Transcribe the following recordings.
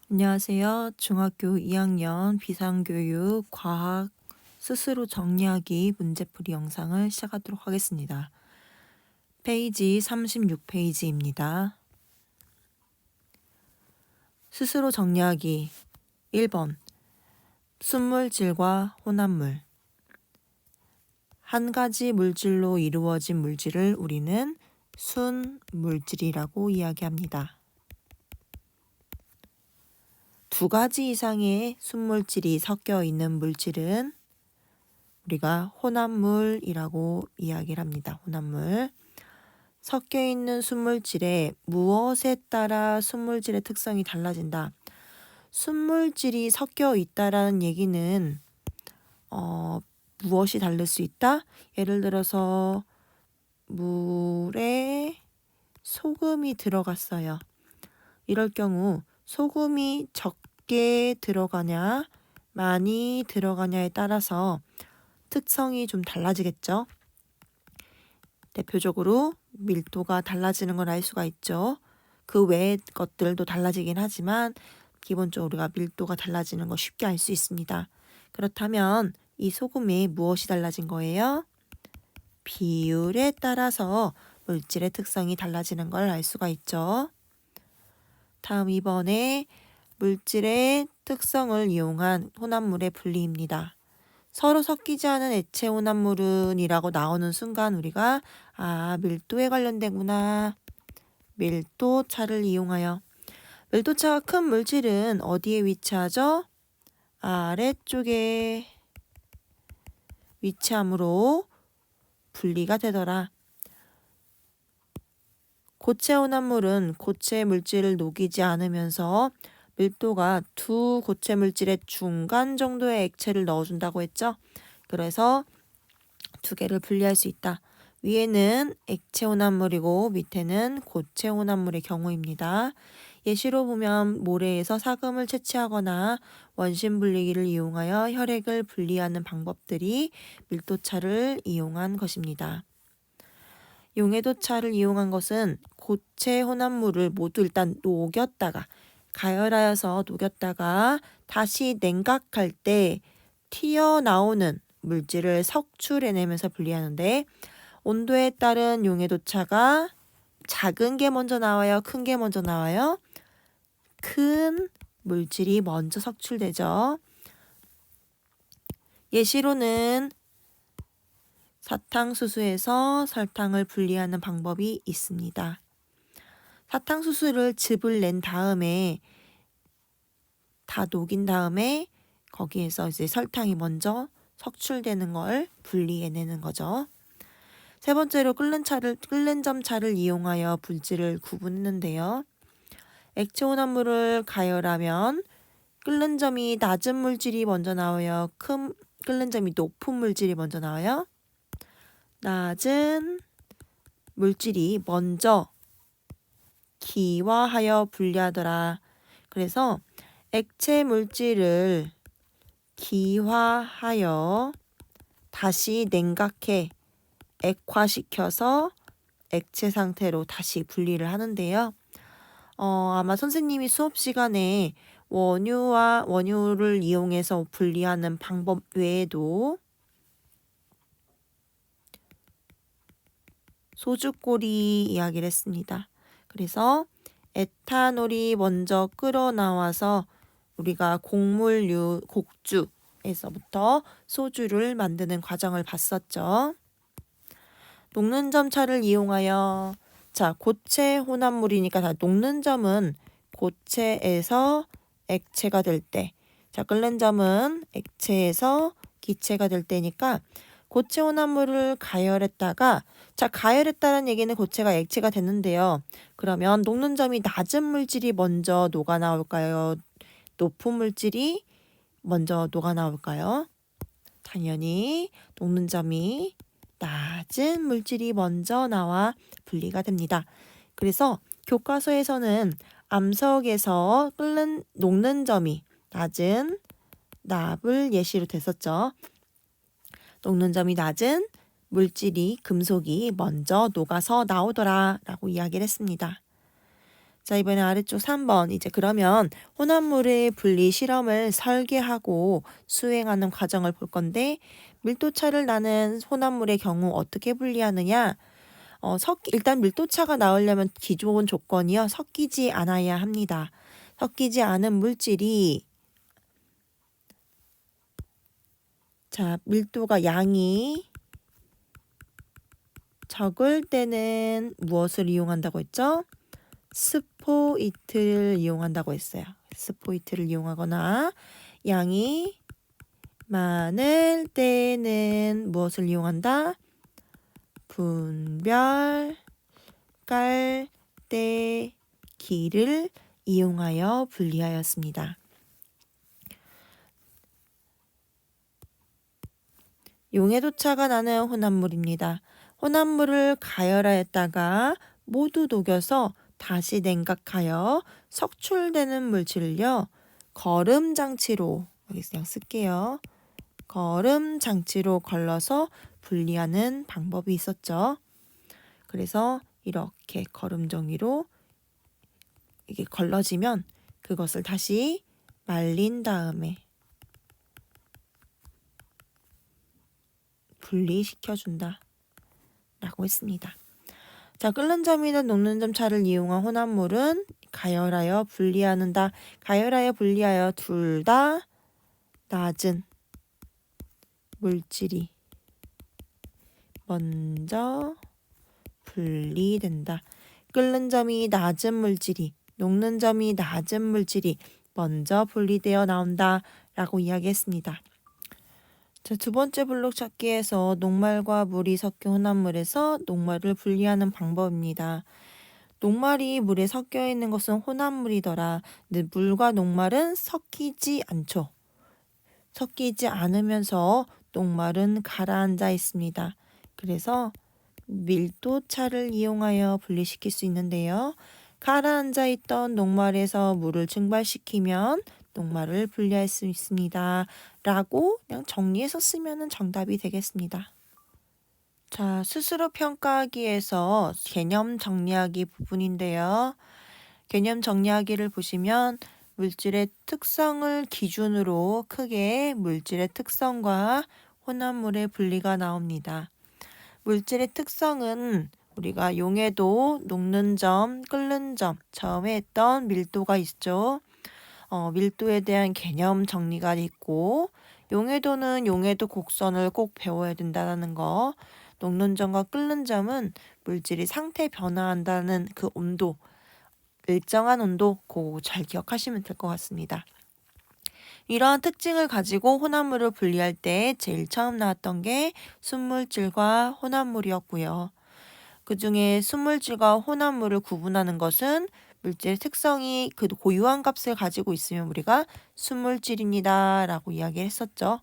안녕하세요. 중학교 2학년 비상교육 과학 스스로 정리하기 문제풀이 영상을 시작하도록 하겠습니다. 페이지 36페이지입니다. 스스로 정리하기 1번 순물질과 혼합물 한 가지 물질로 이루어진 물질을 우리는 순물질이라고 이야기합니다. 두 가지 이상의 순물질이 섞여 있는 물질은 우리가 혼합물이라고 이야기를 합니다. 혼합물. 섞여 있는 순물질에 무엇에 따라 순물질의 특성이 달라진다. 순물질이 섞여 있다라는 얘기는 무엇이 다를 수 있다? 예를 들어서 물에 소금이 들어갔어요. 이럴 경우 소금이 적게 들어가냐 많이 들어가냐에 따라서 특성이 좀 달라지겠죠. 대표적으로 밀도가 달라지는 걸 알 수가 있죠. 그 외의 것들도 달라지긴 하지만 기본적으로 우리가 밀도가 달라지는 거 쉽게 알 수 있습니다. 그렇다면 이 소금에 무엇이 달라진 거예요? 비율에 따라서 물질의 특성이 달라지는 걸 알 수가 있죠. 다음 2번에 물질의 특성을 이용한 혼합물의 분리입니다. 서로 섞이지 않은 액체 혼합물은 이라고 나오는 순간 우리가 밀도에 관련되구나. 밀도차를 이용하여. 밀도차가 큰 물질은 어디에 위치하죠? 아래쪽에 위치함으로 분리가 되더라. 고체 혼합물은 고체 물질을 녹이지 않으면서 밀도가 두 고체 물질의 중간 정도의 액체를 넣어준다고 했죠. 그래서 두 개를 분리할 수 있다. 위에는 액체 혼합물이고 밑에는 고체 혼합물의 경우입니다. 예시로 보면 모래에서 사금을 채취하거나 원심 분리기를 이용하여 혈액을 분리하는 방법들이 밀도차를 이용한 것입니다. 용해도차를 이용한 것은 고체 혼합물을 모두 일단 녹였다가 가열하여서 녹였다가 다시 냉각할 때 튀어나오는 물질을 석출해내면서 분리하는데 온도에 따른 용해도차가 작은 게 먼저 나와요? 큰 게 먼저 나와요? 큰 물질이 먼저 석출되죠. 예시로는 사탕수수에서 설탕을 분리하는 방법이 있습니다. 사탕수수를 즙을 낸 다음에 다 녹인 다음에 거기에서 이제 설탕이 먼저 석출되는 걸 분리해내는 거죠. 세 번째로 끓는 점차를 이용하여 물질을 구분했는데요. 액체 혼합물을 가열하면 끓는 점이 낮은 물질이 먼저 나와요. 끓는 점이 높은 물질이 먼저 나와요. 낮은 물질이 먼저 기화하여 분리하더라. 그래서 액체 물질을 기화하여 다시 냉각해 액화시켜서 액체 상태로 다시 분리를 하는데요. 아마 선생님이 수업 시간에 원유를 이용해서 분리하는 방법 외에도 소주꼬리 이야기를 했습니다. 그래서 에탄올이 먼저 끓어나와서 우리가 곡주에서부터 소주를 만드는 과정을 봤었죠. 녹는 점차를 이용하여 고체 혼합물이니까 녹는 점은 고체에서 액체가 될 때, 끓는 점은 액체에서 기체가 될 때니까 고체 혼합물을 가열했다가 가열했다는 얘기는 고체가 액체가 됐는데요. 그러면 녹는 점이 낮은 물질이 먼저 녹아 나올까요? 높은 물질이 먼저 녹아 나올까요? 당연히 녹는 점이 낮은 물질이 먼저 나와 분리가 됩니다. 그래서 교과서에서는 암석에서 녹는 점이 낮은 납을 예시로 댔었죠. 녹는 점이 낮은 물질이 금속이 먼저 녹아서 나오더라 라고 이야기를 했습니다. 자, 이번에 아래쪽 3번. 이제 그러면 혼합물의 분리 실험을 설계하고 수행하는 과정을 볼 건데, 밀도차를 나는 혼합물의 경우 어떻게 분리하느냐? 일단 밀도차가 나오려면 기존 조건이요. 섞이지 않아야 합니다. 섞이지 않은 물질이, 자, 밀도가 양이 적을 때는 무엇을 이용한다고 했죠? 스포이트를 이용한다고 했어요. 스포이트를 이용하거나, 양이 많을 때는 무엇을 이용한다? 분별 깔때기를 이용하여 분리하였습니다. 용해도차가 나는 혼합물입니다. 혼합물을 가열하였다가 모두 녹여서 다시 냉각하여 석출되는 물질을요. 거름장치로, 여기 그냥 쓸게요. 거름장치로 걸러서 분리하는 방법이 있었죠. 그래서 이렇게 거름종이로 이게 걸러지면 그것을 다시 말린 다음에 분리시켜준다 라고 했습니다. 자, 끓는 점이나 녹는 점 차를 이용한 혼합물은 가열하여 분리하는다. 가열하여 분리하여 둘 다 낮은 물질이 먼저 분리된다. 끓는 점이 낮은 물질이, 녹는 점이 낮은 물질이 먼저 분리되어 나온다 라고 이야기했습니다. 자, 두 번째 블록 찾기에서 녹말과 물이 섞인 혼합물에서 녹말을 분리하는 방법입니다. 녹말이 물에 섞여 있는 것은 혼합물이더라. 근데 물과 녹말은 섞이지 않죠. 섞이지 않으면서 녹말은 가라앉아 있습니다. 그래서 밀도차를 이용하여 분리시킬 수 있는데요. 가라앉아 있던 녹말에서 물을 증발시키면 녹말을 분리할 수 있습니다. 라고 그냥 정리해서 쓰면 정답이 되겠습니다. 자, 스스로 평가하기에서 개념 정리하기 부분인데요. 개념 정리하기를 보시면 물질의 특성을 기준으로 크게 물질의 특성과 혼합물의 분리가 나옵니다. 물질의 특성은 우리가 용해도, 녹는 점, 끓는 점, 처음에 했던 밀도가 있죠. 밀도에 대한 개념 정리가 있고, 용해도는 용해도 곡선을 꼭 배워야 된다는 거, 녹는 점과 끓는 점은 물질이 상태 변화한다는 그 온도, 일정한 온도, 그거 잘 기억하시면 될 것 같습니다. 이러한 특징을 가지고 혼합물을 분리할 때 제일 처음 나왔던 게 순물질과 혼합물이었고요. 그 중에 순물질과 혼합물을 구분하는 것은 물질의 특성이 그 고유한 값을 가지고 있으면 우리가 순물질입니다 라고 이야기를 했었죠.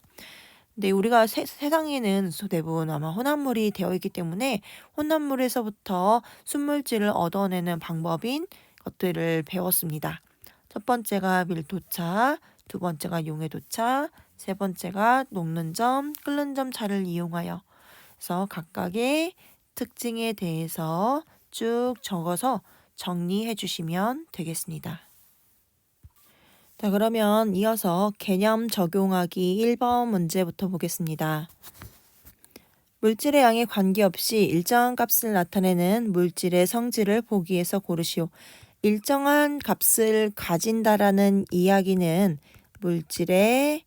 근데 우리가 세상에는 대부분 아마 혼합물이 되어 있기 때문에 혼합물에서부터 순물질을 얻어내는 방법인 것들을 배웠습니다. 첫 번째가 밀도차, 두 번째가 용해도차, 세 번째가 녹는 점, 끓는 점 차를 이용하여 그래서 각각의 특징에 대해서 쭉 적어서 정리해 주시면 되겠습니다. 자, 그러면 이어서 개념 적용하기 1번 문제부터 보겠습니다. 물질의 양에 관계없이 일정한 값을 나타내는 물질의 성질을 보기에서 고르시오. 일정한 값을 가진다라는 이야기는 물질의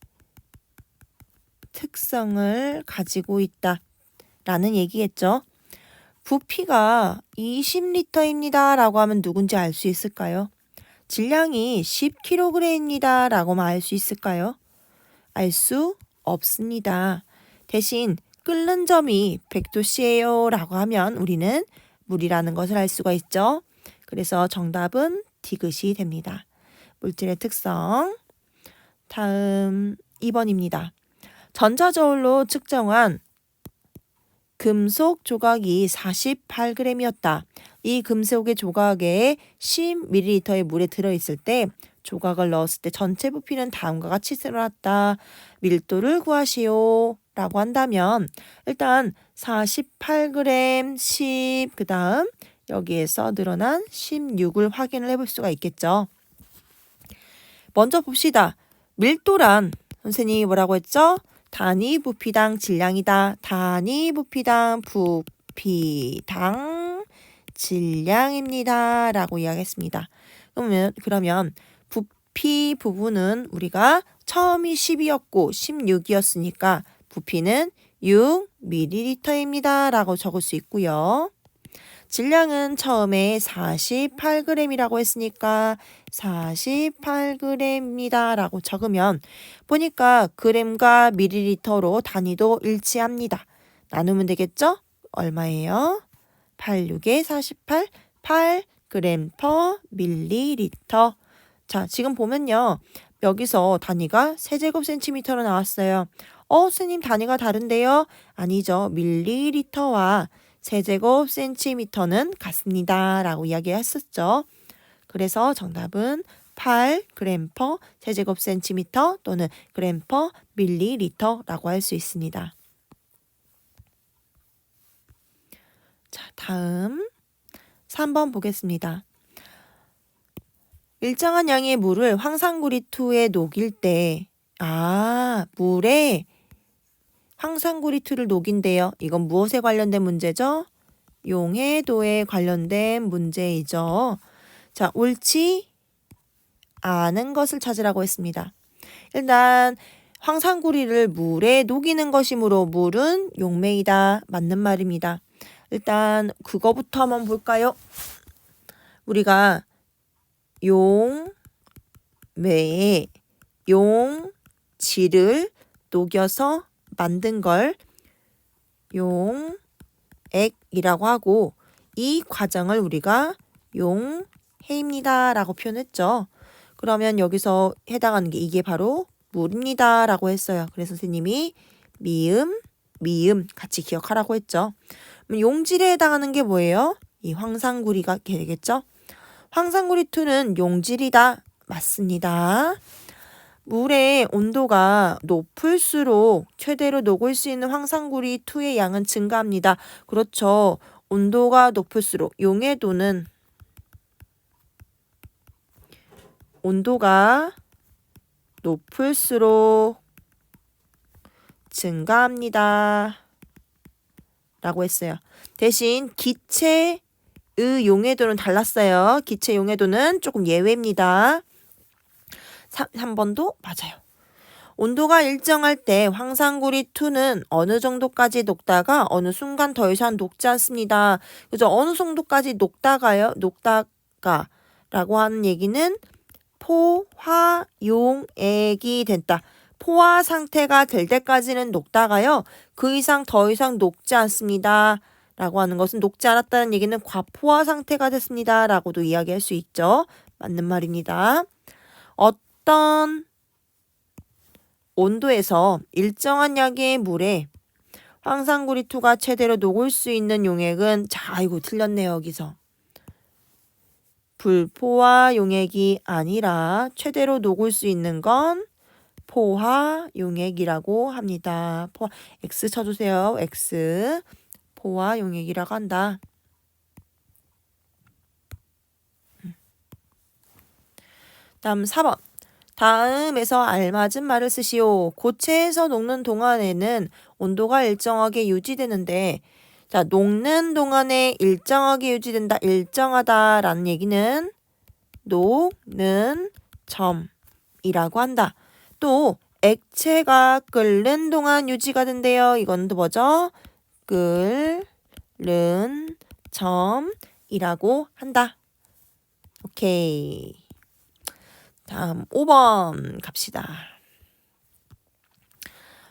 특성을 가지고 있다라는 얘기겠죠. 부피가 20리터입니다 라고 하면 누군지 알 수 있을까요? 질량이 10kg입니다 라고만 알 수 있을까요? 알 수 없습니다. 대신 끓는 점이 100도씨예요 라고 하면 우리는 물이라는 것을 알 수가 있죠. 그래서 정답은 디귿이 됩니다. 물질의 특성. 다음 2번입니다. 전자저울로 측정한 금속 조각이 48g이었다. 이 금속의 조각에 10ml의 물에 들어있을 때 조각을 넣었을 때 전체 부피는 다음과 같이 일어났다. 밀도를 구하시오 라고 한다면 일단 48g, 10, 그 다음 여기에서 늘어난 16을 확인을 해볼 수가 있겠죠. 먼저 봅시다. 밀도란 선생님이 뭐라고 했죠? 단위 부피당 질량이다. 단위 부피당 부피당 질량입니다. 라고 이야기했습니다. 그러면 부피 부분은 우리가 처음이 10이었고 16이었으니까 부피는 6ml입니다. 라고 적을 수 있고요. 질량은 처음에 48g이라고 했으니까 48g입니다. 라고 적으면 보니까 그램과 밀리리터로 단위도 일치합니다. 나누면 되겠죠? 얼마예요? 86에 48, 8g per 밀리리터. 자, 지금 보면요. 여기서 단위가 세제곱센티미터로 나왔어요. 선생님 단위가 다른데요? 아니죠. 밀리리터와 세제곱센티미터는 같습니다. 라고 이야기했었죠. 그래서 정답은 8g per 세제곱센티미터 또는 g per 밀리리터라고 할 수 있습니다. 자, 다음 3번 보겠습니다. 일정한 양의 물을 황산구리투에 녹일 때 물에 황산구리투를 녹인대요. 이건 무엇에 관련된 문제죠? 용해도에 관련된 문제이죠. 자, 옳지 않은 것을 찾으라고 했습니다. 일단 황산구리를 물에 녹이는 것이므로 물은 용매이다. 맞는 말입니다. 일단 그거부터 한번 볼까요? 우리가 용매에 용지를 녹여서 만든 걸 용액이라고 하고 이 과정을 우리가 용해입니다 라고 표현했죠. 그러면 여기서 해당하는 게 이게 바로 물입니다 라고 했어요. 그래서 선생님이 미음 같이 기억하라고 했죠. 용질에 해당하는 게 뭐예요? 이 황산구리가 되겠죠. 황산구리2는 용질이다. 맞습니다. 물의 온도가 높을수록 최대로 녹을 수 있는 황산구리2의 양은 증가합니다. 그렇죠. 온도가 높을수록 용해도는 온도가 높을수록 증가합니다. 라고 했어요. 대신 기체의 용해도는 달랐어요. 기체 용해도는 조금 예외입니다. 3번도 맞아요. 온도가 일정할 때 황산구리2는 어느 정도까지 녹다가 어느 순간 더 이상 녹지 않습니다. 그죠? 어느 정도까지 녹다가요? 녹다가라고 하는 얘기는 포화용액이 된다. 포화 상태가 될 때까지는 녹다가요. 그 이상 더 이상 녹지 않습니다. 라고 하는 것은 녹지 않았다는 얘기는 과포화 상태가 됐습니다. 라고도 이야기할 수 있죠. 맞는 말입니다. 어떤 온도에서 일정한 양의 물에 황산구리2가 최대로 녹을 수 있는 용액은 이거 틀렸네요. 여기서. 불포화 용액이 아니라 최대로 녹을 수 있는 건 포화 용액이라고 합니다. X 쳐주세요. X. 포화 용액이라고 한다. 다음 4번. 다음에서 알맞은 말을 쓰시오. 고체에서 녹는 동안에는 온도가 일정하게 유지되는데 자, 녹는 동안에 일정하게 유지된다. 일정하다라는 얘기는 녹는 점이라고 한다. 또 액체가 끓는 동안 유지가 된대요. 이건 또 뭐죠? 끓는 점이라고 한다. 오케이. 다음 5번 갑시다.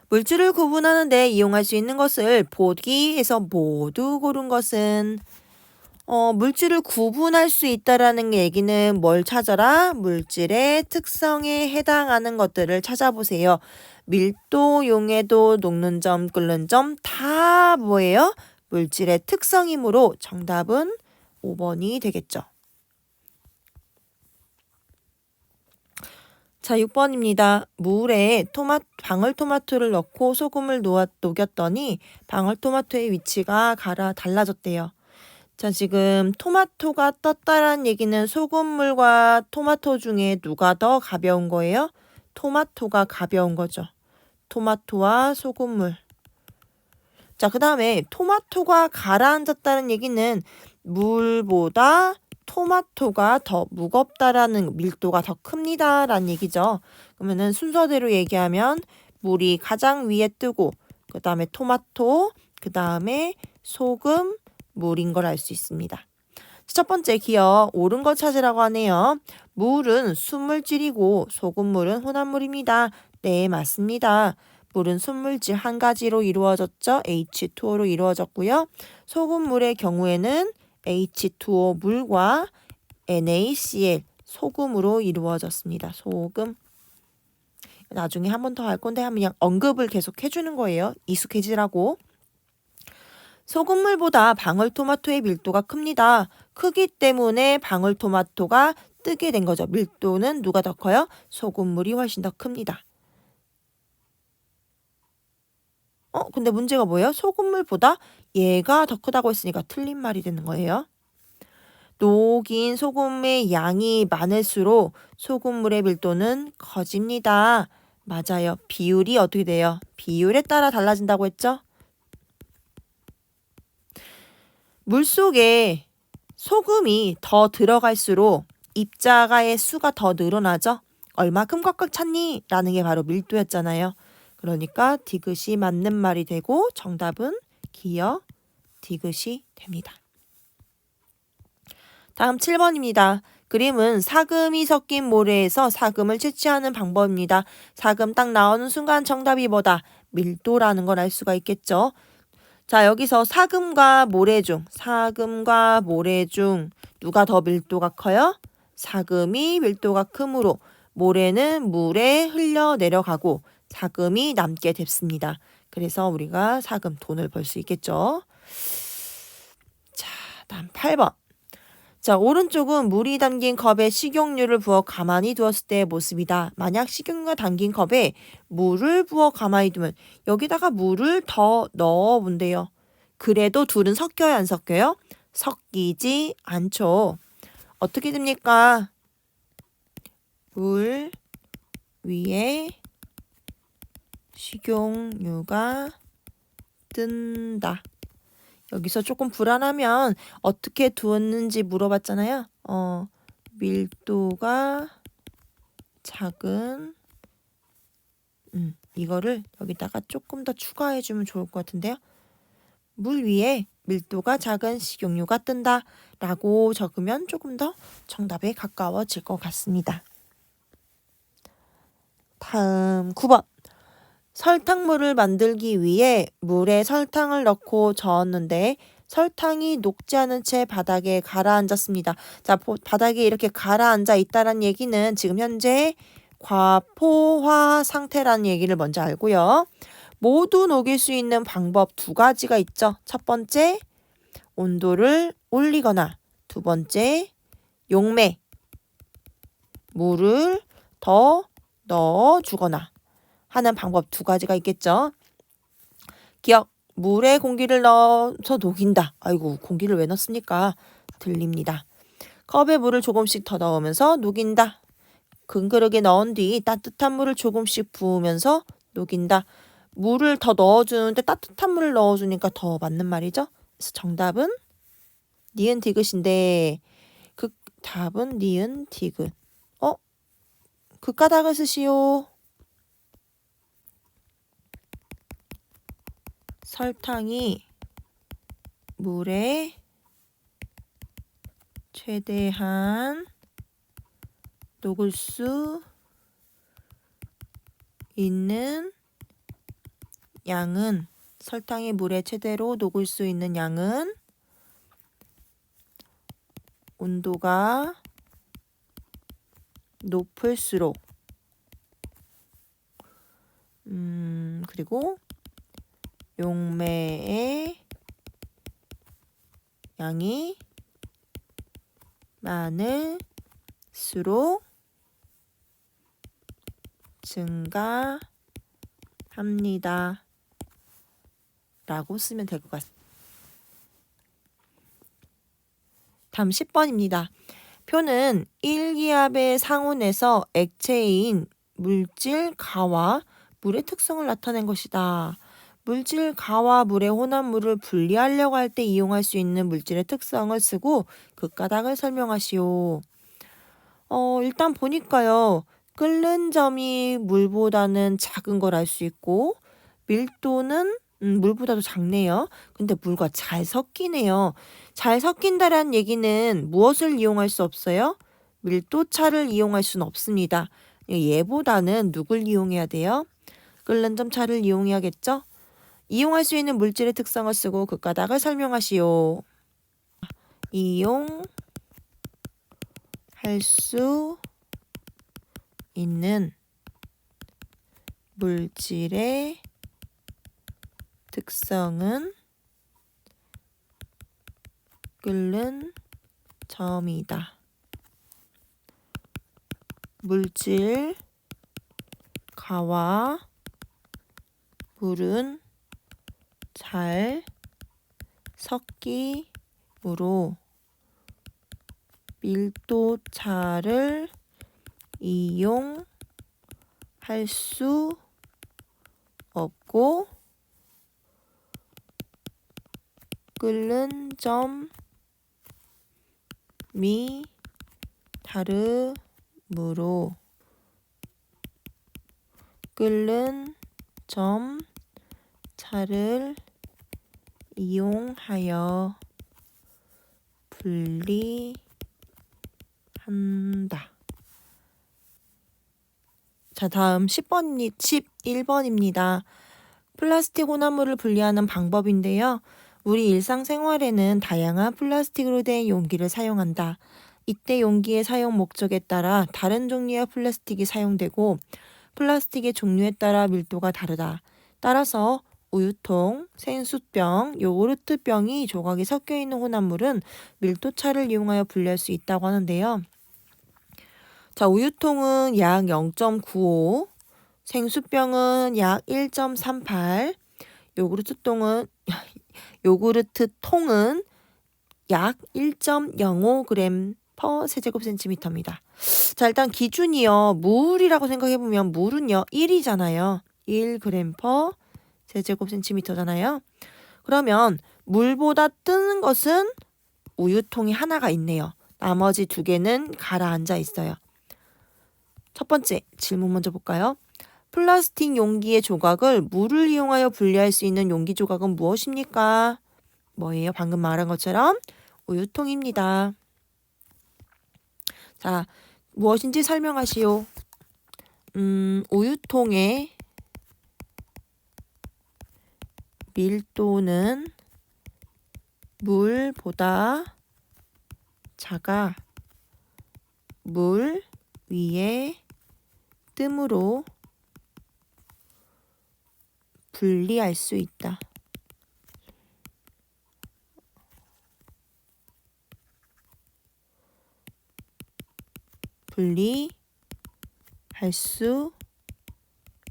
물질을 구분하는데 이용할 수 있는 것을 보기에서 모두 고른 것은 물질을 구분할 수 있다라는 얘기는 뭘 찾아라? 물질의 특성에 해당하는 것들을 찾아보세요. 밀도, 용해도, 녹는 점, 끓는 점 다 뭐예요? 물질의 특성이므로 정답은 5번이 되겠죠. 자, 6번입니다. 물에 방울토마토를 넣고 소금을 녹였더니 방울토마토의 위치가 달라졌대요. 자, 지금 토마토가 떴다란 얘기는 소금물과 토마토 중에 누가 더 가벼운 거예요? 토마토가 가벼운 거죠. 토마토와 소금물. 자, 그 다음에 토마토가 가라앉았다는 얘기는 물보다 토마토가 더 무겁다라는, 밀도가 더 큽니다라는 얘기죠. 그러면은 순서대로 얘기하면 물이 가장 위에 뜨고, 그 다음에 토마토, 그 다음에 소금, 물인 걸 알 수 있습니다. 첫 번째 기억, 옳은 거 찾으라고 하네요. 물은 순물질이고 소금물은 혼합물입니다. 네, 맞습니다. 물은 순물질 한 가지로 이루어졌죠. H2O로 이루어졌고요. 소금물의 경우에는 H2O 물과 NaCl 소금으로 이루어졌습니다. 소금. 나중에 한 번 더 할 건데 그냥 언급을 계속 해주는 거예요. 익숙해지라고. 소금물보다 방울토마토의 밀도가 큽니다. 크기 때문에 방울토마토가 뜨게 된 거죠. 밀도는 누가 더 커요? 소금물이 훨씬 더 큽니다. 근데 문제가 뭐예요? 소금물보다 얘가 더 크다고 했으니까 틀린 말이 되는 거예요. 녹인 소금의 양이 많을수록 소금물의 밀도는 커집니다. 맞아요. 비율이 어떻게 돼요? 비율에 따라 달라진다고 했죠? 물속에 소금이 더 들어갈수록 입자가의 수가 더 늘어나죠? 얼마큼 꽉꽉 찼니? 라는 게 바로 밀도였잖아요. 그러니까 디귿이 맞는 말이 되고 정답은 기역 디귿이 됩니다. 다음 7번입니다. 그림은 사금이 섞인 모래에서 사금을 채취하는 방법입니다. 사금 딱 나오는 순간 정답이 뭐다? 밀도라는 걸 알 수가 있겠죠. 자, 여기서 사금과 모래 중 누가 더 밀도가 커요? 사금이 밀도가 크므로 모래는 물에 흘러 내려가고 사금이 남게 됐습니다. 그래서 우리가 사금 돈을 벌 수 있겠죠. 자, 다음 8번. 자, 오른쪽은 물이 담긴 컵에 식용유를 부어 가만히 두었을 때의 모습이다. 만약 식용유가 담긴 컵에 물을 부어 가만히 두면 여기다가 물을 더 넣어 본대요. 그래도 둘은 섞여요, 안 섞여요? 섞이지 않죠. 어떻게 됩니까? 물 위에 식용유가 뜬다. 여기서 조금 불안하면 어떻게 두었는지 물어봤잖아요. 밀도가 작은 이거를 여기다가 조금 더 추가해주면 좋을 것 같은데요. 물 위에 밀도가 작은 식용유가 뜬다 라고 적으면 조금 더 정답에 가까워질 것 같습니다. 다음 9번. 설탕물을 만들기 위해 물에 설탕을 넣고 저었는데 설탕이 녹지 않은 채 바닥에 가라앉았습니다. 자, 바닥에 이렇게 가라앉아 있다는 얘기는 지금 현재 과포화 상태라는 얘기를 먼저 알고요. 모두 녹일 수 있는 방법 두 가지가 있죠. 첫 번째, 온도를 올리거나 두 번째, 용매, 물을 더 넣어주거나 하는 방법 두 가지가 있겠죠. 기억, 물에 공기를 넣어서 녹인다. 아이고, 공기를 왜 넣습니까? 들립니다. 컵에 물을 조금씩 더 넣으면서 녹인다. 큰 그릇에 넣은 뒤 따뜻한 물을 조금씩 부으면서 녹인다. 물을 더 넣어주는데 따뜻한 물을 넣어주니까 더 맞는 말이죠. 그래서 정답은 니은 디귿인데 그 답은 니은 디귿. 극가닥을 쓰시오. 설탕이 물에 최대한 녹을 수 있는 양은 설탕이 물에 최대로 녹을 수 있는 양은 온도가 높을수록 그리고 용매의 양이 많을수록 증가합니다. 라고 쓰면 될 것 같습니다. 다음 10번입니다. 표는 1기압의 상온에서 액체인 물질 가와 물의 특성을 나타낸 것이다. 물질 가와 물의 혼합물을 분리하려고 할 때 이용할 수 있는 물질의 특성을 쓰고 그 까닭을 설명하시오. 일단 보니까요. 끓는 점이 물보다는 작은 걸 알 수 있고 밀도는 물보다도 작네요. 근데 물과 잘 섞이네요. 잘 섞인다라는 얘기는 무엇을 이용할 수 없어요? 밀도차를 이용할 수는 없습니다. 얘보다는 누굴 이용해야 돼요? 끓는 점 차를 이용해야겠죠? 이용할 수 있는 물질의 특성을 쓰고 그 까닭을 설명하시오. 이용할 수 있는 물질의 특성은 끓는 점이다. 물질 가와 물은 잘 섞이므로 밀도차를 이용할 수 없고 끓는 점이 다르므로 끓는 점 차를 이용하여 분리한다. 자, 다음 11번입니다. 플라스틱 혼합물을 분리하는 방법인데요. 우리 일상생활에는 다양한 플라스틱으로 된 용기를 사용한다. 이때 용기의 사용 목적에 따라 다른 종류의 플라스틱이 사용되고 플라스틱의 종류에 따라 밀도가 다르다. 따라서 우유통, 생수병, 요구르트병이 조각이 섞여 있는 혼합물은 밀도차를 이용하여 분리할 수 있다고 하는데요. 자, 우유통은 약 0.95, 생수병은 약 1.38, 요구르트통은 약 1.05g per 세제곱센티미터입니다. 자, 일단 기준이요. 물이라고 생각해보면 물은요. 1이잖아요. 1g per 세제곱센티미터잖아요. 그러면 물보다 뜨는 것은 우유통이 하나가 있네요. 나머지 두 개는 가라앉아 있어요. 첫 번째 질문 먼저 볼까요? 플라스틱 용기의 조각을 물을 이용하여 분리할 수 있는 용기 조각은 무엇입니까? 뭐예요? 방금 말한 것처럼 우유통입니다. 자, 무엇인지 설명하시오. 우유통의 밀도는 물보다 작아 물 위에 뜸으로 분리할 수 있다. 분리할 수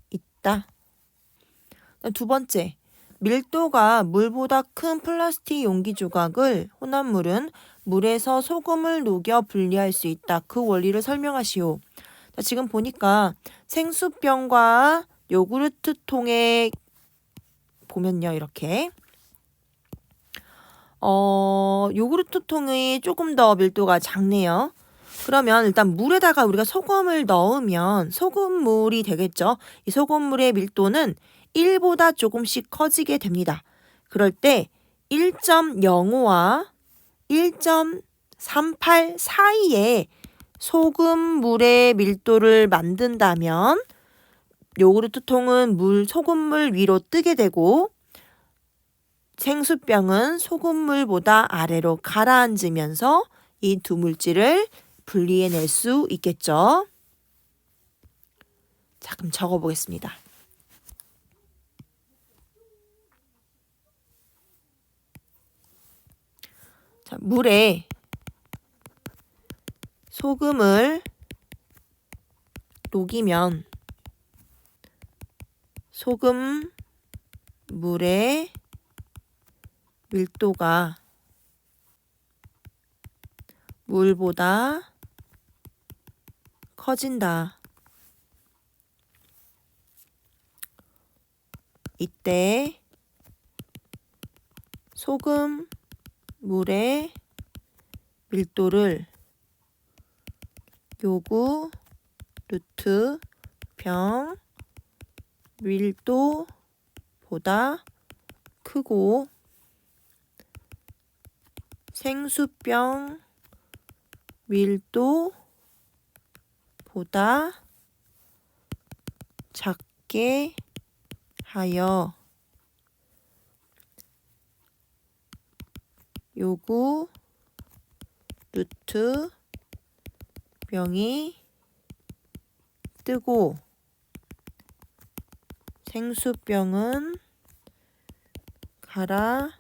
있다. 두 번째, 밀도가 물보다 큰 플라스틱 용기 조각을 혼합물은 물에서 소금을 녹여 분리할 수 있다. 그 원리를 설명하시오. 자, 지금 보니까 생수병과 요구르트 통에 보면요, 이렇게 요구르트 통이 조금 더 밀도가 작네요. 그러면 일단 물에다가 우리가 소금을 넣으면 소금물이 되겠죠. 이 소금물의 밀도는 1보다 조금씩 커지게 됩니다. 그럴 때 1.05와 1.38 사이에 소금물의 밀도를 만든다면 요구르트 통은 소금물 위로 뜨게 되고 생수병은 소금물보다 아래로 가라앉으면서 이 두 물질을 분리해낼 수 있겠죠. 자, 그럼 적어보겠습니다. 자, 물에 소금을 녹이면 소금 물의 밀도가 물보다 커진다. 이때 소금, 물의 밀도를 요구 루트 병 밀도보다 크고 생수병 밀도보다 작게 하여 요구 루트 병이 뜨고 생수병은 가라앉게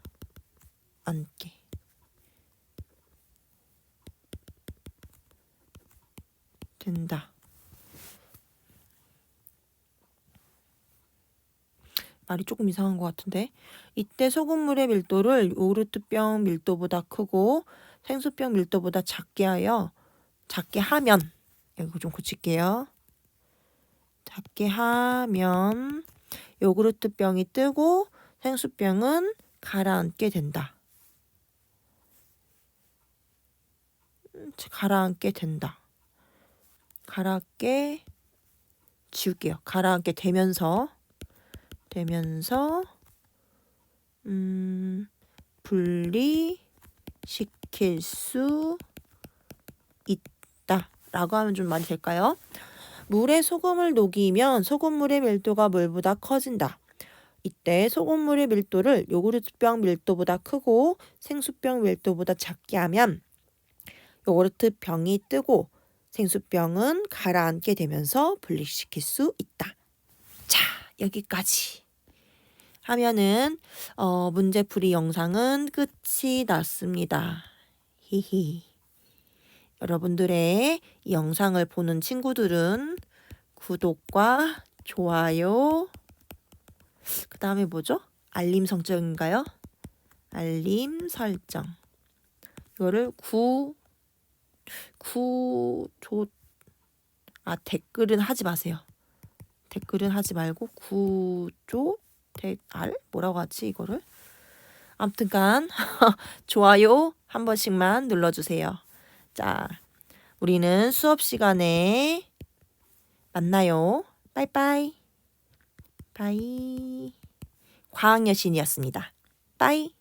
된다. 말이 조금 이상한 것 같은데. 이때 소금물의 밀도를 요구르트병 밀도보다 크고 생수병 밀도보다 작게 하면 이거 좀 고칠게요. 작게 하면 요구르트병이 뜨고 생수병은 가라앉게 된다. 가라앉게 된다. 가라앉게 지울게요. 가라앉게 되면서 분리시킬 수 있다 라고 하면 좀 많이 될까요? 물에 소금을 녹이면 소금물의 밀도가 물보다 커진다. 이때 소금물의 밀도를 요구르트병 밀도보다 크고 생수병 밀도보다 작게 하면 요구르트병이 뜨고 생수병은 가라앉게 되면서 분리시킬 수 있다. 자, 여기까지 하면은 문제풀이 영상은 끝이 났습니다. 히히. 여러분들의 이 영상을 보는 친구들은 구독과 좋아요, 그 다음에 뭐죠? 알림 설정인가요? 알림 설정. 이거를 댓글은 하지 마세요. 댓글은 하지 말고 뭐라고 하지 이거를? 아무튼간 좋아요 한 번씩만 눌러주세요. 자, 우리는 수업 시간에 만나요. 빠이빠이. 바이. 과학여신이었습니다. 빠이.